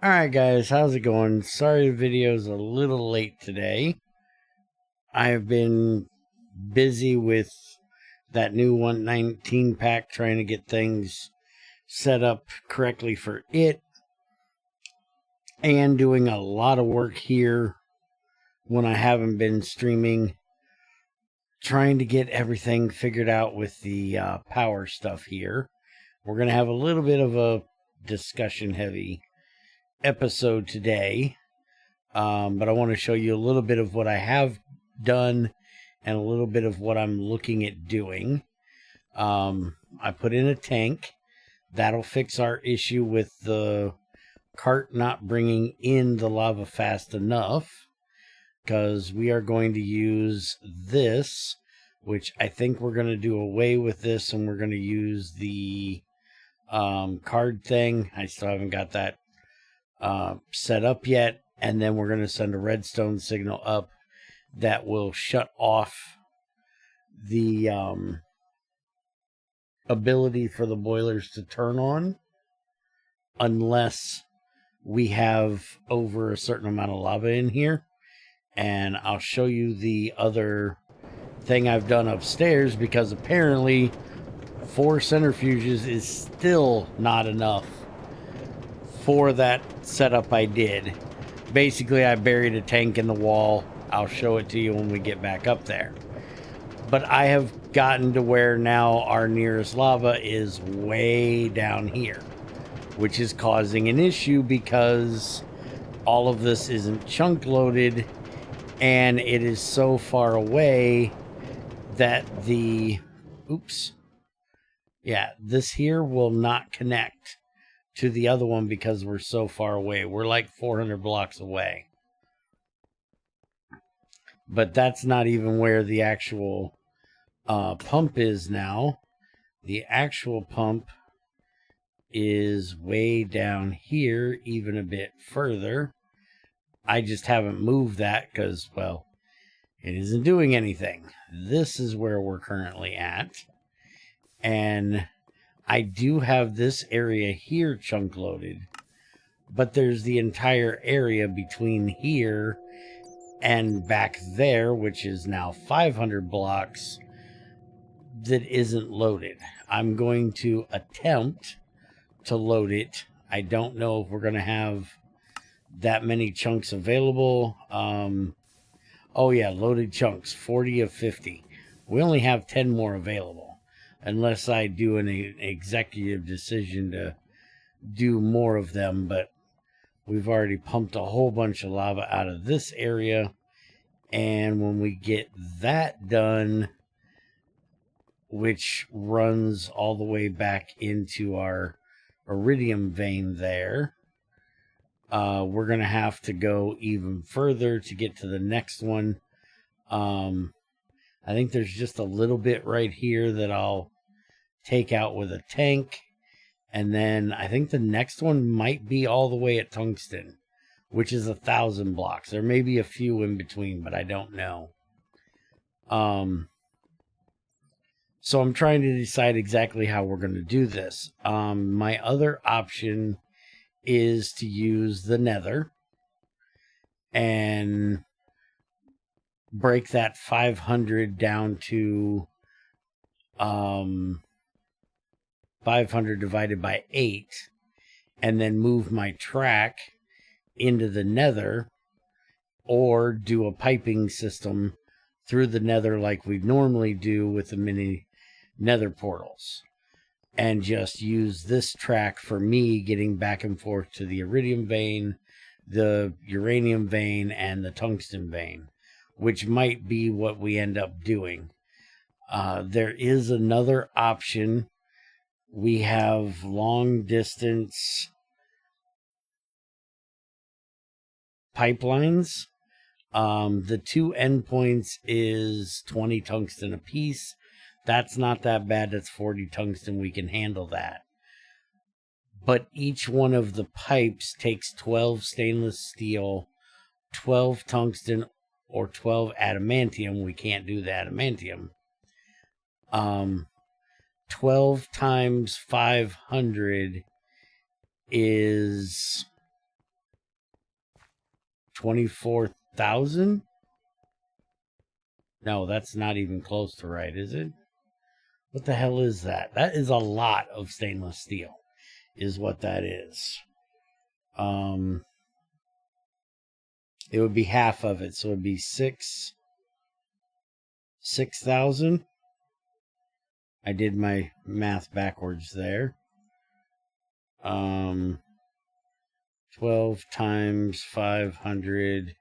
Alright guys, how's it going? Sorry the video's a little late today. I've been busy with that new 119 pack trying to get things set up correctly for it and doing a lot of work here when I haven't been streaming, trying to get everything figured out with the power stuff here. We're going to have a little bit of a discussion heavy episode today. But I want to show you a little bit of what I have done and a little bit of what I'm looking at doing. I put in a tank. That'll fix our issue with the cart not bringing in the lava fast enough, because we are going to use this, which I think we're going to do away with this, and we're going to use the card thing. I still haven't got that set up yet. And then we're going to send a redstone signal up that will shut off the ability for the boilers to turn on unless we have over a certain amount of lava in here. And I'll show you the other thing I've done upstairs, because apparently 4 centrifuges is still not enough for that setup I did. Basically, I buried a tank in the wall. I'll show it to you when we get back up there. But I have gotten to where now our nearest lava is way down here, which is causing an issue because all of this isn't chunk loaded and it is so far away that this here will not connect to the other one because we're so far away. We're like 400 blocks away. But that's not even where the actual pump is now. The actual pump is way down here, even a bit further. I just haven't moved that because, well, it isn't doing anything. This is where we're currently at. And I do have this area here chunk loaded, but there's the entire area between here and back there, which is now 500 blocks, that isn't loaded. I'm going to attempt to load it. I don't know if we're going to have that many chunks available. Oh yeah, loaded chunks, 40 of 50. We only have 10 more available, unless I do an executive decision to do more of them. But we've already pumped a whole bunch of lava out of this area. And when we get that done, which runs all the way back into our iridium vein there, we're going to have to go even further to get to the next one. I think there's just a little bit right here that I'll take out with a tank. And then I think the next one might be all the way at tungsten, which is 1,000 blocks. There may be a few in between, but I don't know. So I'm trying to decide exactly how we're going to do this. My other option is to use the nether and break that 500 down to 500 divided by 8, and then move my track into the nether, or do a piping system through the nether like we normally do with the mini nether portals, and just use this track for me getting back and forth to the iridium vein, the uranium vein, and the tungsten vein, which might be what we end up doing. There is another option. We have long distance pipelines. The 2 endpoints is 20 tungsten a piece. That's not that bad. That's 40 tungsten. We can handle that. But each one of the pipes takes 12 stainless steel, 12 tungsten, or 12 adamantium. We can't do the adamantium. 12 times 500 is 24,000. No, that's not even close to right, is it? What the hell is that? That is a lot of stainless steel, is what that is. It would be half of it, so it would be 6,000. I did my math backwards there. 12 times 500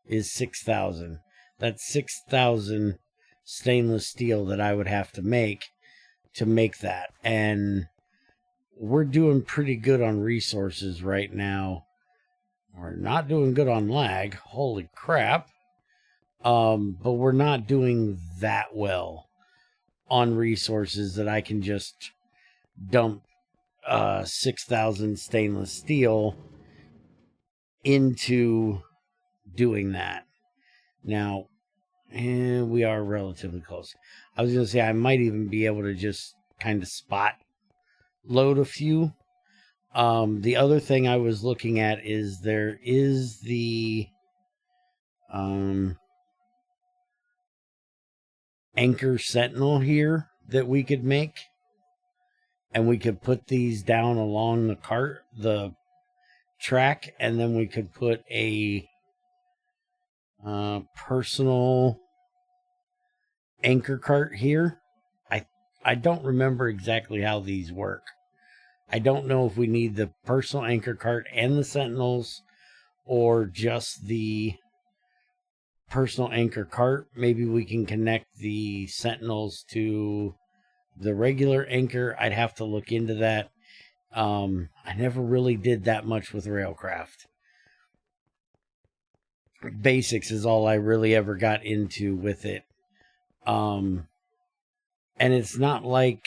is 6,000. That's 6,000 stainless steel that I would have to make that. And we're doing pretty good on resources right now. We're not doing good on lag. Holy crap. But we're not doing that well on resources that I can just dump 6,000 stainless steel into doing that. Now, we are relatively close. I was going to say I might even be able to just kind of spot load a few. The other thing I was looking at is there is the anchor sentinel here that we could make, and we could put these down along the track, and then we could put a personal anchor cart here. I don't remember exactly how these work. I don't know if we need the personal anchor cart and the sentinels, or just the personal anchor cart. Maybe we can connect the sentinels to the regular anchor. I'd have to look into that. I never really did that much with Railcraft. Basics is all I really ever got into with it. And it's not like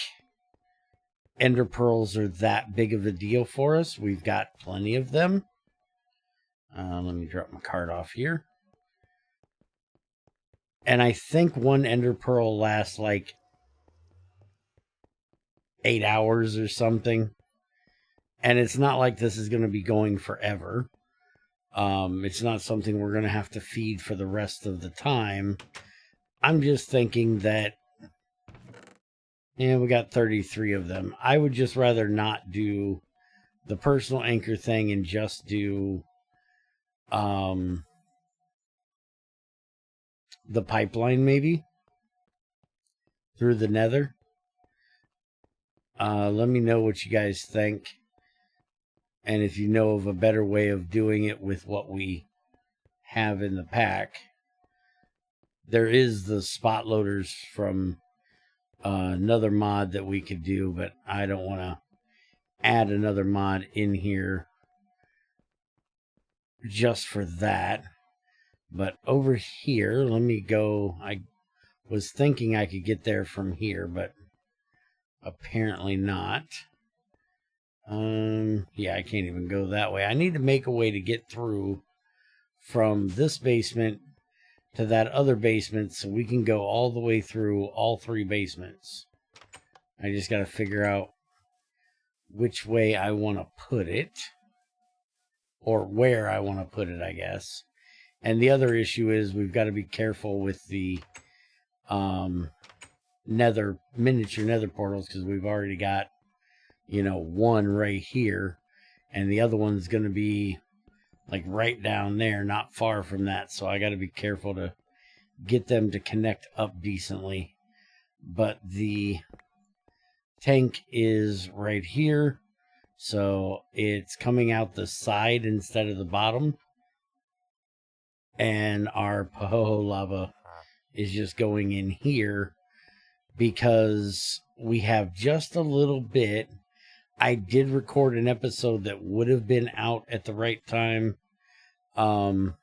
ender pearls are that big of a deal for us. We've got plenty of them. Let me drop my card off here. And I think one ender pearl lasts like 8 hours or something. And it's not like this is going to be going forever. It's not something we're going to have to feed for the rest of the time. I'm just thinking that, we got 33 of them. I would just rather not do the personal anchor thing and just do the pipeline maybe through the nether. Let me know what you guys think, and if you know of a better way of doing it with what we have in the pack. There is the spot loaders from another mod that we could do, but I don't want to add another mod in here just for that. But over here, let me go. I was thinking I could get there from here, but apparently not. Yeah, I can't even go that way. I need to make a way to get through from this basement to that other basement so we can go all the way through all 3 basements. I just got to figure out which way I want to put it, or where I want to put it, I guess. And the other issue is we've got to be careful with the miniature nether portals, because we've already got, one right here, and the other one's going to be like right down there, not far from that. So I got to be careful to get them to connect up decently. But the tank is right here, so it's coming out the side instead of the bottom. And our Pahoho lava is just going in here because we have just a little bit. I did record an episode that would have been out at the right time, but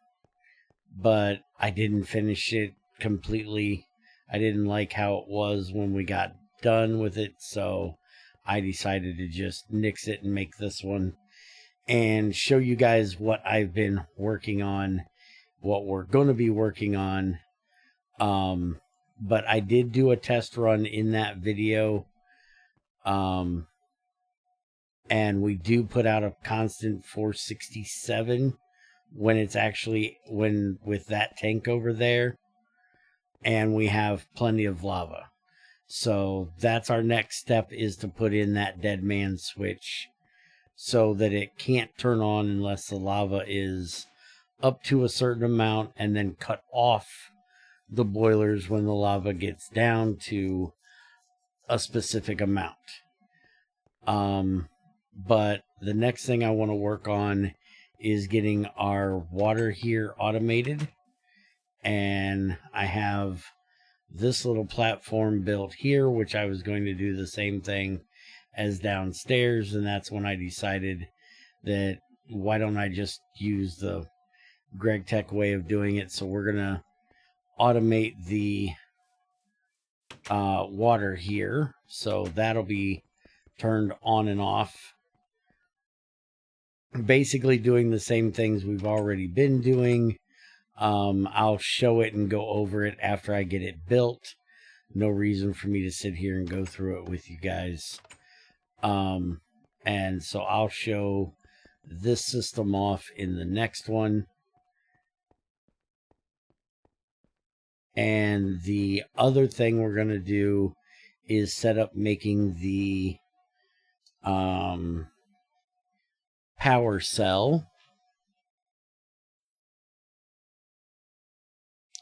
I didn't finish it completely. I didn't like how it was when we got done with it, so I decided to just nix it and make this one and show you guys what I've been working on, what we're going to be working on. But I did do a test run in that video, and we do put out a constant 467 when it's actually with that tank over there, and we have plenty of lava. So that's our next step, is to put in that dead man switch so that it can't turn on unless the lava is up to a certain amount, and then cut off the boilers when the lava gets down to a specific amount. But the next thing I want to work on is getting our water here automated. And I have this little platform built here, which I was going to do the same thing as downstairs. And that's when I decided that why don't I just use the GregTech way of doing it. So we're going to automate the water here. So that'll be turned on and off. Basically doing the same things we've already been doing. I'll show it and go over it after I get it built. No reason for me to sit here and go through it with you guys. And so I'll show this system off in the next one. And the other thing we're going to do is set up making the power cell.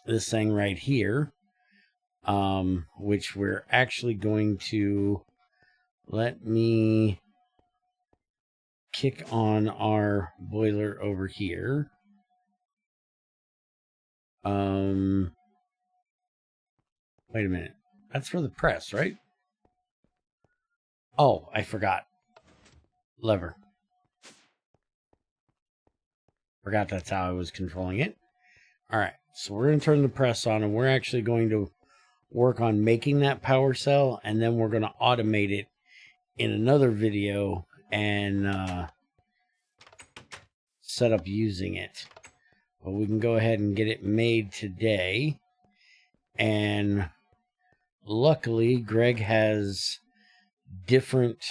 This thing right here, which we're actually going to, let me kick on our boiler over here. Wait a minute. That's for the press, right? Oh, I forgot. Lever. Forgot that's how I was controlling it. All right, so we're going to turn the press on, and we're actually going to work on making that power cell, and then we're going to automate it in another video and set up using it. But we can go ahead and get it made today. And luckily, Greg has different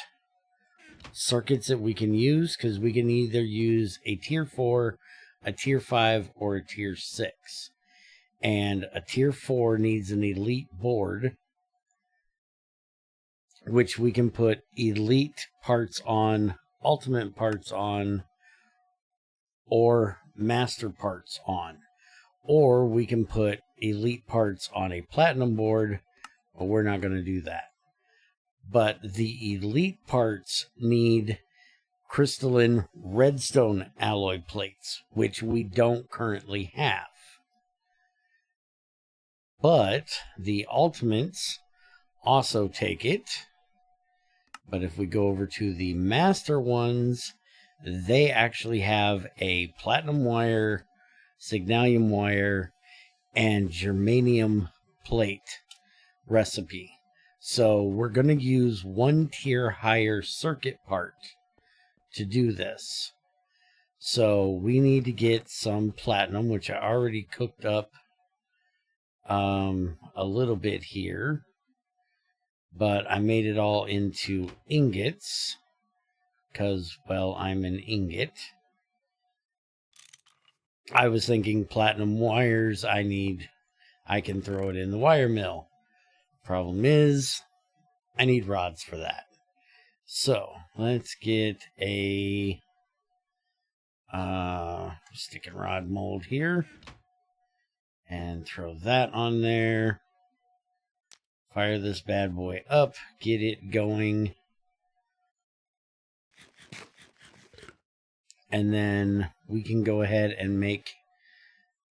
circuits that we can use, because we can either use a tier 4, a tier 5, or a tier 6. And a tier 4 needs an elite board, which we can put elite parts on, ultimate parts on, or master parts on. Or we can put elite parts on a platinum board, but we're not going to do that. But the elite parts need crystalline redstone alloy plates, which we don't currently have. But the ultimates also take it. But if we go over to the master ones, they actually have a platinum wire, signalium wire, and germanium plate recipe. So we're going to use one tier higher circuit part to do this. So we need to get some platinum, which I already cooked up a little bit here. But I made it all into ingots because, well, I'm an ingot. I was thinking platinum wires, I can throw it in the wire mill. Problem is, I need rods for that. So let's get a stick and rod mold here and throw that on there. Fire this bad boy up, get it going. And then we can go ahead and make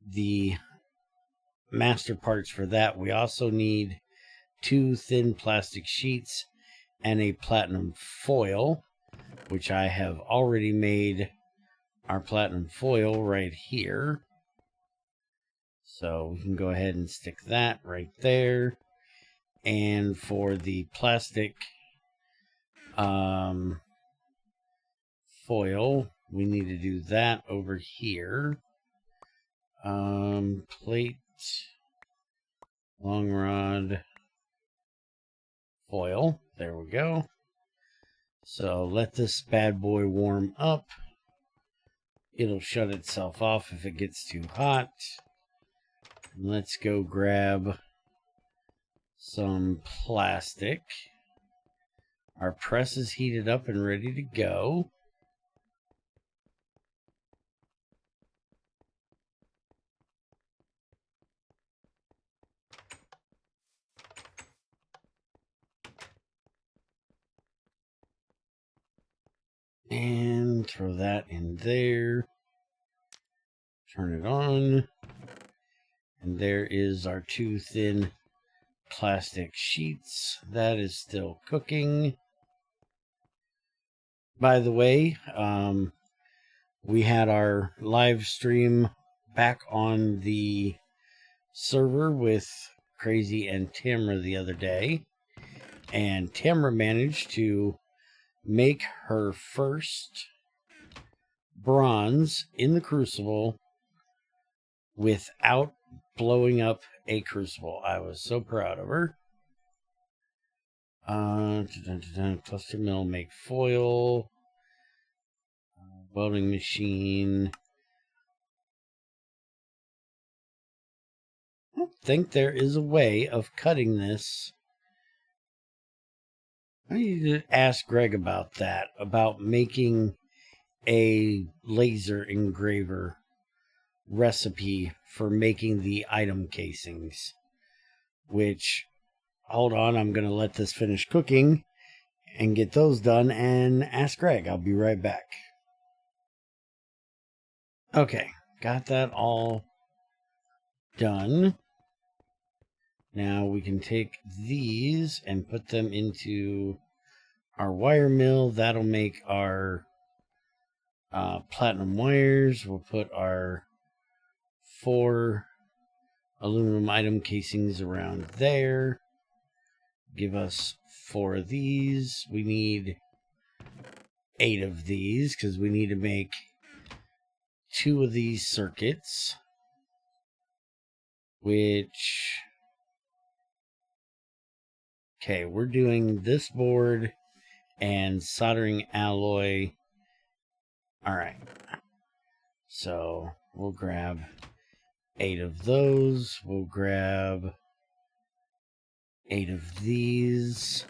the master parts for that. We also need 2 thin plastic sheets and a platinum foil, which I have already made our platinum foil right here. So we can go ahead and stick that right there. And for the plastic foil, we need to do that over here. Plate, long rod, foil. There we go. So let this bad boy warm up. It'll shut itself off if it gets too hot. Let's go grab some plastic. Our press is heated up and ready to go. And throw that in there. Turn it on. And there is our 2 thin plastic sheets. That is still cooking. By the way, we had our live stream back on the server with Crazy and Tamra the other day. And Tamra managed to make her first bronze in the crucible without blowing up a crucible. I was so proud of her. Cluster mill, make foil. Welding machine. I don't think there is a way of cutting this. I need to ask Greg about that, about making a laser engraver recipe for making the item casings. Which, hold on, I'm going to let this finish cooking and get those done and ask Greg. I'll be right back. Okay, got that all done. Now we can take these and put them into our wire mill. That'll make our platinum wires. We'll put our 4 aluminum item casings around there. Give us 4 of these. We need 8 of these because we need to make 2 of these circuits, which, okay, we're doing this board and soldering alloy. All right, so we'll grab 8 of those. We'll grab 8 of these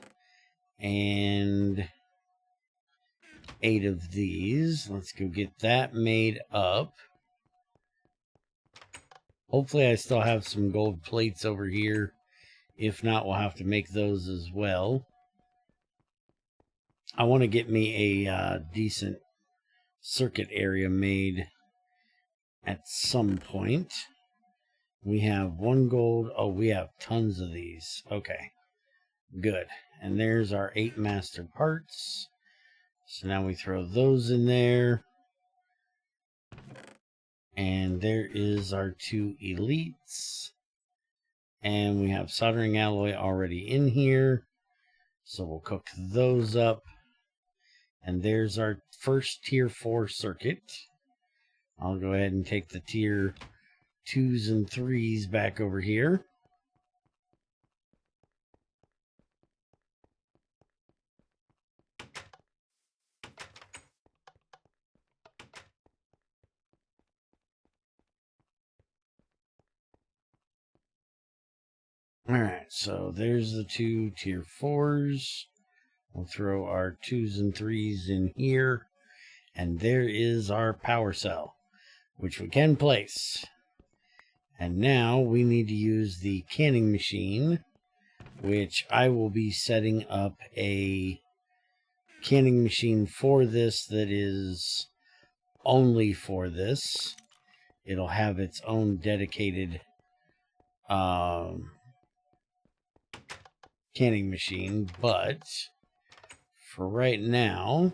and 8 of these. Let's go get that made up. Hopefully I still have some gold plates over here. If not, we'll have to make those as well. I want to get me a decent circuit area made at some point. We have 1 gold. Oh, we have tons of these. Okay, good. And there's our 8 master parts. So now we throw those in there. And there is our 2 elites. And we have soldering alloy already in here. So we'll cook those up. And there's our first tier 4 circuit. I'll go ahead and take the tier 2s and 3s back over here. Alright, so there's the 2 tier 4s. We'll throw our 2s and 3s in here. And there is our power cell, which we can place. And now we need to use the canning machine, which I will be setting up a canning machine for this that is only for this. It'll have its own dedicated canning machine, but for right now,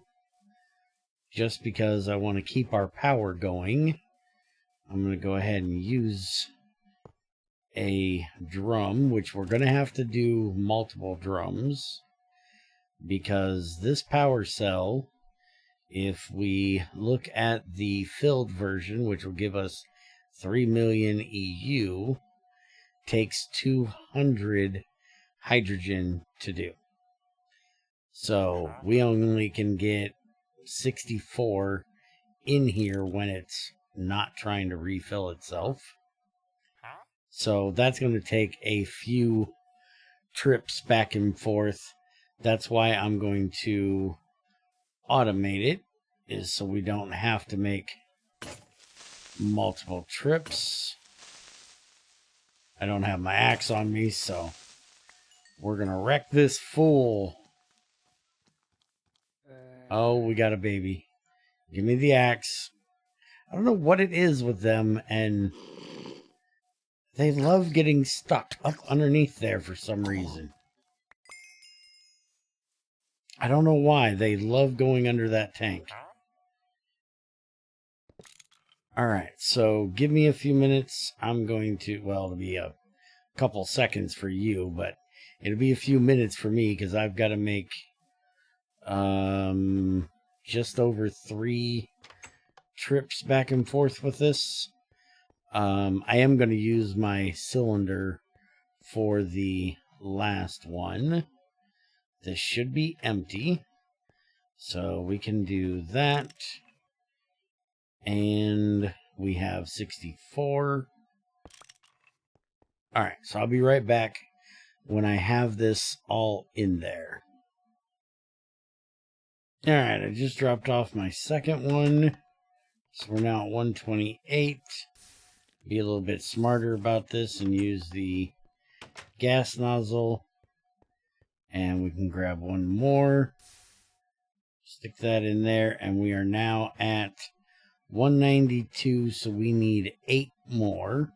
just because I want to keep our power going, I'm going to go ahead and use a drum, which we're going to have to do multiple drums, because this power cell, if we look at the filled version, which will give us 3 million EU, takes 200 hydrogen to do. So we only can get 64 in here when it's not trying to refill itself. So that's going to take a few trips back and forth. That's why I'm going to automate it, is so we don't have to make multiple trips. I don't have my axe on me, so we're going to wreck this fool. Oh, we got a baby. Give me the axe. I don't know what it is with them, and they love getting stuck up underneath there for some reason. I don't know why. They love going under that tank. Alright, so give me a few minutes. I'm going to, well, it'll be a couple seconds for you, but it'll be a few minutes for me because I've got to make just over 3 trips back and forth with this. I am going to use my cylinder for the last one. This should be empty, so we can do that. And we have 64. All right, so I'll be right back when I have this all in there. All right, I just dropped off my second one. So we're now at 128. Be a little bit smarter about this and use the gas nozzle. And we can grab one more. Stick that in there, and we are now at 192, so we need 8 more.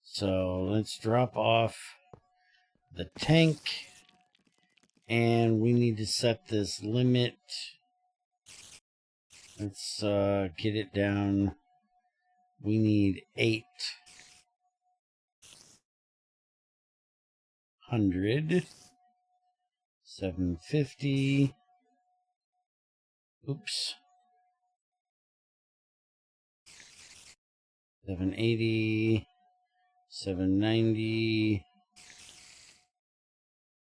So let's drop off the tank, and we need to set this limit. Let's get it down. We need 800, 750. Oops. 780, 790,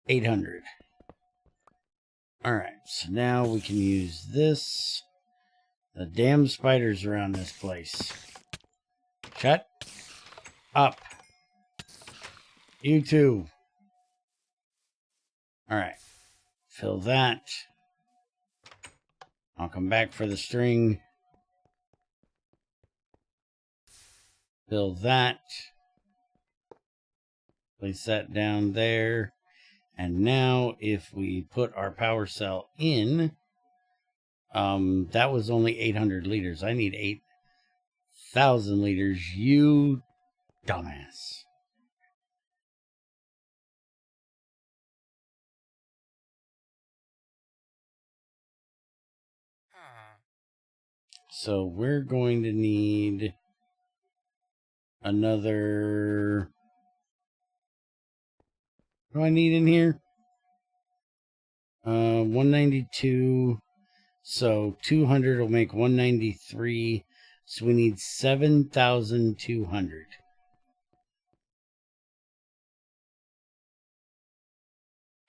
800. All right, so now we can use this. The damn spiders around this place. Shut up. You too. All right, fill that. I'll come back for the string. Fill that. Place that down there. And now if we put our power cell in, that was only 800 liters. I need 8,000 liters, you dumbass. So we're going to need another... What do I need in here? 192. So 200 will make 193. So we need 7,200.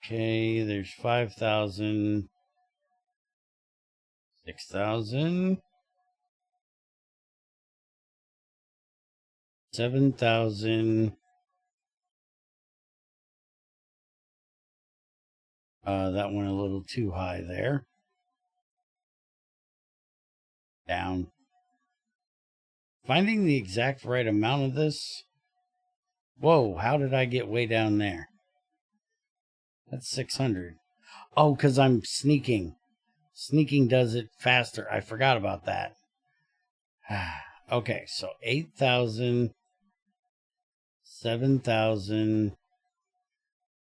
Okay, there's 5,000. 6,000. 7,000. That went a little too high there. Down. Finding the exact right amount of this. Whoa, how did I get way down there? That's 600. Oh, because I'm sneaking. Sneaking does it faster. I forgot about that. Okay, so 8,000, 7,000,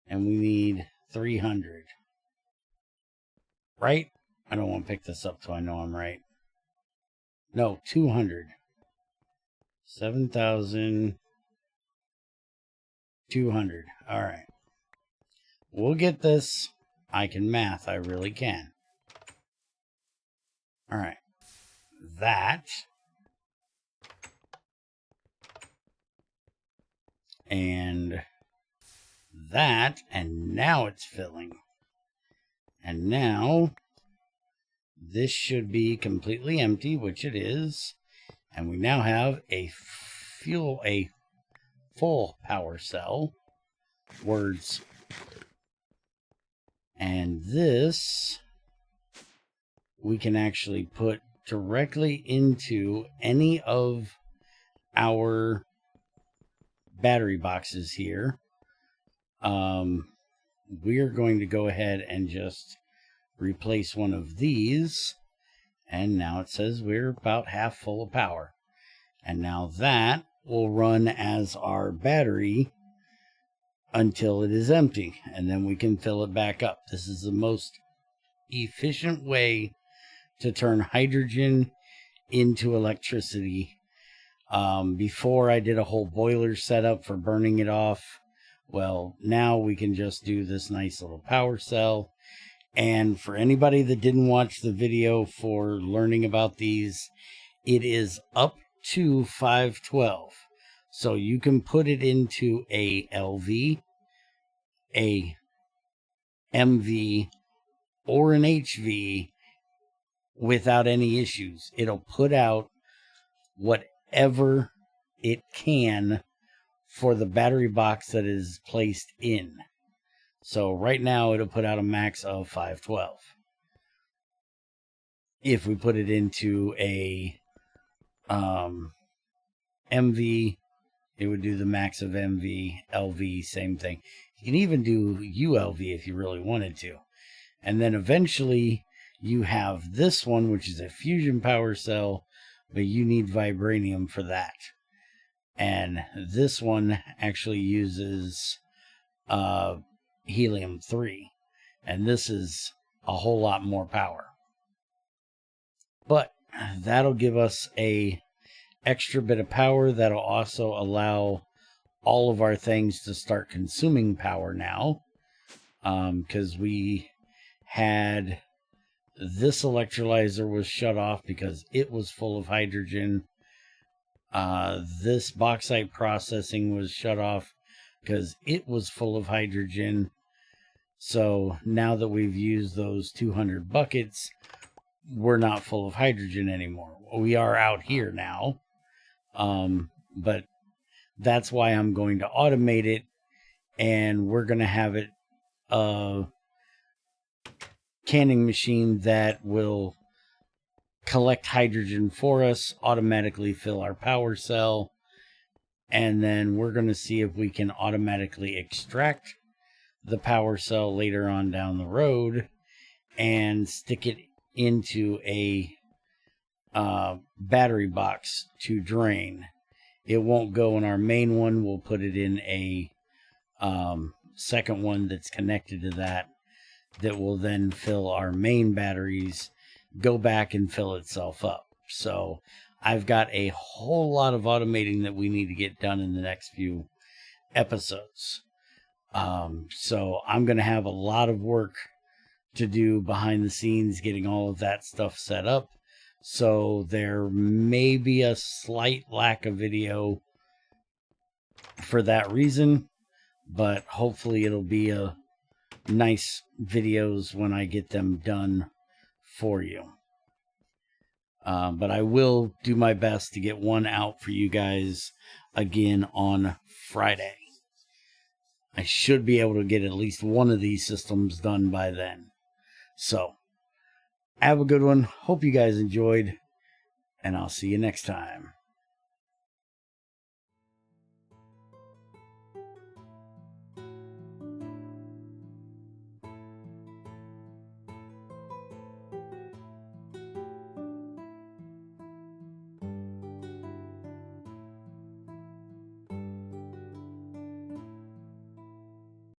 and we need 300. Right? I don't want to pick this up till I know I'm right. No, 200. 7,000, 200. All right. We'll get this. I can math. I really can. All right. That. And that. And now it's filling. And now this should be completely empty, which it is. And we now have a full power cell. Words. And this we can actually put directly into any of our battery boxes here. We're going to go ahead and just replace one of these. And now it says we're about half full of power. And now that will run as our battery until it is empty. And then we can fill it back up. This is the most efficient way to turn hydrogen into electricity. Before I did a whole boiler setup for burning it off. Well, now we can just do this nice little power cell. And for anybody that didn't watch the video for learning about these, it is up to 512. So you can put it into a LV, a MV, or an HV without any issues. It'll put out whatever it can for the battery box that is placed in. So right now it'll put out a max of 512. If we put it into a MV, it would do the max of MV, LV, same thing. You can even do ULV if you really wanted to. And then eventually you have this one, which is a fusion power cell, but you need vibranium for that. And this one actually uses helium-3. And this is a whole lot more power. But that'll give us a extra bit of power that'll also allow all of our things to start consuming power now. Because we had this electrolyzer was shut off because it was full of hydrogen. This bauxite processing was shut off because it was full of hydrogen. So now that we've used those 200 buckets, we're not full of hydrogen anymore. We are out here now. But that's why I'm going to automate it, and we're going to have it canning machine that will collect hydrogen for us, automatically fill our power cell, and then we're going to see if we can automatically extract the power cell later on down the road and stick it into a battery box to drain. It won't go in our main one. We'll put it in a second one that's connected to that will then fill our main batteries, go back and fill itself up. So I've got a whole lot of automating that we need to get done in the next few episodes. So I'm going to have a lot of work to do behind the scenes, getting all of that stuff set up. So there may be a slight lack of video for that reason, but hopefully it'll be a nice videos when I get them done for you. But I will do my best to get one out for you guys again on Friday. I should be able to get at least one of these systems done by then. So, have a good one. Hope you guys enjoyed, and I'll see you next time.